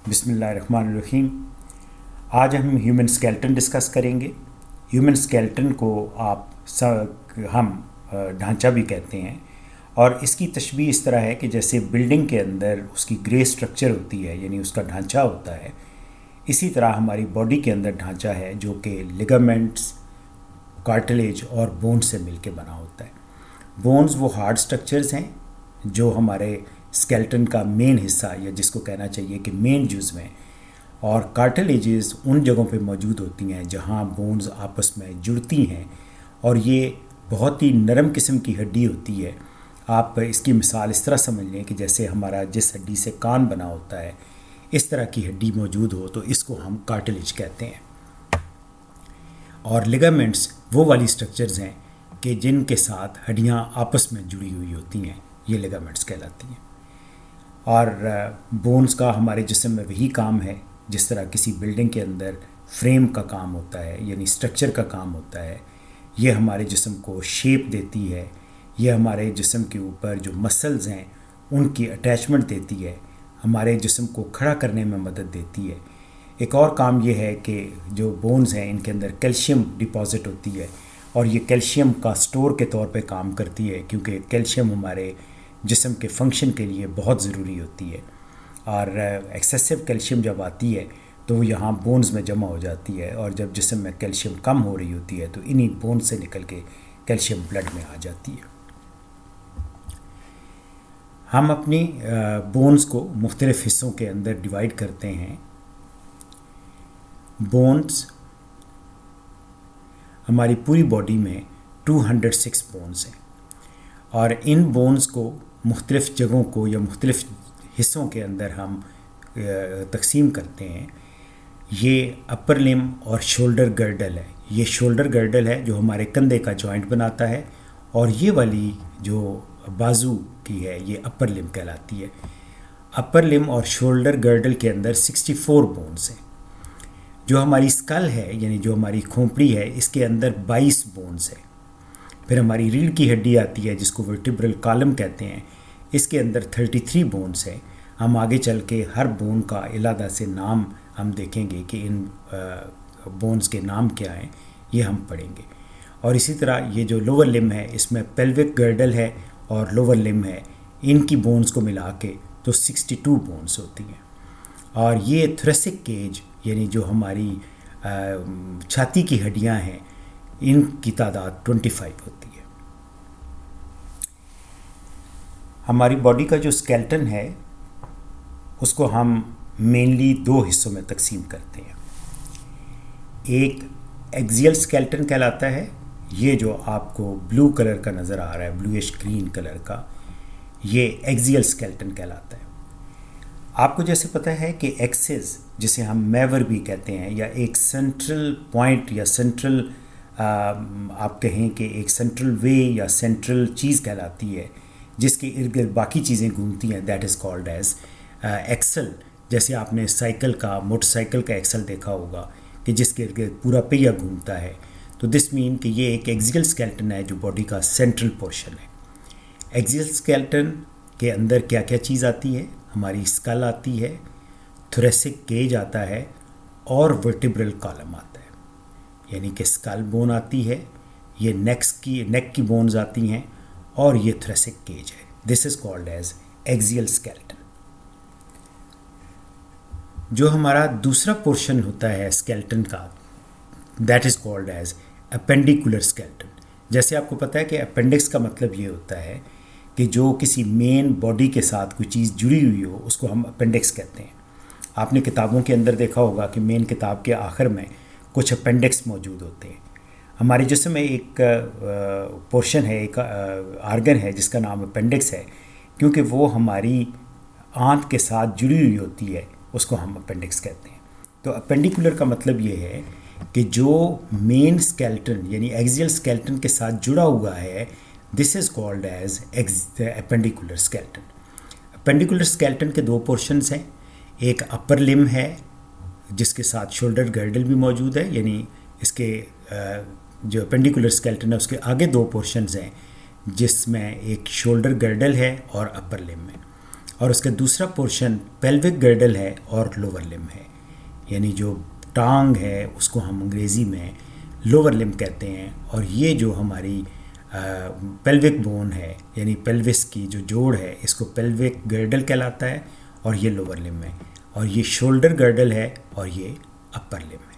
बिस्मिल्लाहिर्रहमानिर्रहीम। आज हम ह्यूमन स्केलेटन डिस्कस करेंगे। ह्यूमन स्केलेटन को हम ढांचा भी कहते हैं, और इसकी तशबीह इस तरह है कि जैसे बिल्डिंग के अंदर उसकी ग्रे स्ट्रक्चर होती है, यानी उसका ढांचा होता है, इसी तरह हमारी बॉडी के अंदर ढांचा है जो कि लिगामेंट्स, कार्टिलेज और बोन से मिलके बना होता है। बोन्स वो हार्ड स्ट्रक्चर्स हैं जो हमारे स्केलेटन का मेन हिस्सा, या जिसको कहना चाहिए कि मेन जुज़ में, और कार्टिलेजेस उन जगहों पे मौजूद होती हैं जहाँ बोन्स आपस में जुड़ती हैं, और ये बहुत ही नरम किस्म की हड्डी होती है। आप इसकी मिसाल इस तरह समझ लें कि जैसे हमारा जिस हड्डी से कान बना होता है, इस तरह की हड्डी मौजूद हो तो इसको हम कार्टिलेज कहते हैं। और लिगामेंट्स वो वाली स्ट्रक्चर्स हैं कि जिनके साथ हड्डियाँ आपस में जुड़ी हुई होती हैं, ये लिगामेंट्स कहलाती हैं। और बोन्स का हमारे जिस्म में वही काम है जिस तरह किसी बिल्डिंग के अंदर फ्रेम का काम होता है, यानी स्ट्रक्चर का काम होता है। ये हमारे जिस्म को शेप देती है, ये हमारे जिस्म के ऊपर जो मसल्स हैं उनकी अटैचमेंट देती है, हमारे जिस्म को खड़ा करने में मदद देती है। एक और काम ये है कि जो बोन्स हैं इनके अंदर कैल्शियम डिपॉजिट होती है, और ये कैल्शियम का स्टोर के तौर पे काम करती है, क्योंकि कैल्शियम हमारे जिस्म के फंक्शन के लिए बहुत ज़रूरी होती है। और एक्सेसिव कैल्शियम जब आती है तो वो यहाँ बोन्स में जमा हो जाती है, और जब जिस्म में कैल्शियम कम हो रही होती है तो इन्हीं बोन्स से निकल के कैल्शियम ब्लड में आ जाती है। हम अपनी बोन्स को मुख्तलिफ़ हिस्सों के अंदर डिवाइड करते हैं। बोन्स, हमारी पूरी बॉडी में 206 बोन्स हैं, और इन बोन्स को मुख्तलिफ़ जगहों को या मुख्तलिफ़ हिस्सों के अंदर हम तकसीम करते हैं। ये अपर लिम और शोल्डर गर्डल है। ये शोल्डर गर्डल है जो हमारे कंधे का जॉइंट बनाता है, और ये वाली जो बाजू की है ये अपर लिम कहलाती है। अपर लिम और शोल्डर गर्डल के अंदर 64 बोन्स हैं। जो हमारी स्कल है, यानी जो हमारी खोपड़ी है, इसके अंदर 22 बोन्स हैं। फिर हमारी रीढ़ की हड्डी आती है जिसको वर्टिब्रल कॉलम कहते हैं, इसके अंदर 33 बोन्स हैं। हम आगे चल के हर बोन का इलादा से नाम हम देखेंगे कि इन बोन्स के नाम क्या हैं, ये हम पढ़ेंगे। और इसी तरह ये जो लोअर लिम है इसमें पेल्विक गर्डल है और लोअर लिम है, इनकी बोन्स को मिला के तो 62 बोन्स होती हैं। और ये थोरेसिक केज, यानी जो हमारी छाती की हड्डियां हैं, इनकी तादाद 25 होती है। हमारी बॉडी का जो स्केलेटन है उसको हम मेनली दो हिस्सों में तकसीम करते हैं। एक एक्सियल स्केलेटन कहलाता है, ये जो आपको ब्लू कलर का नज़र आ रहा है, ब्लूइश ग्रीन कलर का, ये एक्सियल स्केलेटन कहलाता है। आपको जैसे पता है कि एक्सिस, जिसे हम मैवर भी कहते हैं, या एक सेंट्रल पॉइंट या सेंट्रल आप कहें कि एक सेंट्रल वे या सेंट्रल चीज़ कहलाती है जिसके इर्द गिर्द बाकी चीज़ें घूमती हैं, that is called as axle. जैसे आपने साइकिल का, मोटरसाइकिल का एक्सल देखा होगा कि जिसके इर्द गिर्द पूरा पहिया घूमता है, तो दिस मीन कि ये एक एक्सियल स्केलेटन है जो बॉडी का सेंट्रल पोर्शन है। एक्सियल स्केलेटन के अंदर क्या क्या चीज़ आती है? हमारी स्कल आती है, थोरेसिक केज आता है, और वर्टिब्रल कॉलम आता है। यानी कि स्कल बोन आती है, ये नेक की बोन्स आती हैं, और ये थोरेसिक केज है। This is called as axial skeleton. जो हमारा दूसरा पोर्शन होता है स्केलेटन का, that is called as appendicular skeleton. जैसे आपको पता है कि अपेंडिक्स का मतलब ये होता है कि जो किसी मेन बॉडी के साथ कोई चीज़ जुड़ी हुई हो उसको हम अपेंडिक्स कहते हैं। आपने किताबों के अंदर देखा होगा कि मेन किताब के आखिर में कुछ अपेंडिक्स मौजूद होते हैं। हमारे जिस्म में एक पोर्शन है, एक आर्गन है जिसका नाम अपेंडिक्स है, क्योंकि वो हमारी आंत के साथ जुड़ी हुई होती है, उसको हम अपेंडिक्स कहते हैं। तो अपेंडिकुलर का मतलब ये है कि जो मेन स्केलेटन यानी एक्सियल स्केलेटन के साथ जुड़ा हुआ है, this is called as appendicular skeleton. Appendicular skeleton के दो पोर्शंस हैं। एक अपर लिम है जिसके साथ शोल्डर गर्डल भी मौजूद है, यानी इसके जो अपेंडिकुलर स्केलेटन है उसके आगे दो पोर्शंस हैं जिसमें एक शोल्डर गर्डल है और अपर लिम है। और उसका दूसरा पोर्शन पेल्विक गर्डल है और लोअर लिम्ब है। यानी जो टांग है उसको हम अंग्रेज़ी में लोअर लिम्ब कहते हैं, और ये जो हमारी पेल्विक बोन है यानी पेल्विस की जो जोड़ है इसको पेल्विक गर्डल कहलाता है, और ये लोअर लिम्ब है। और ये शोल्डर गर्डल है और ये अपर लिम्ब है।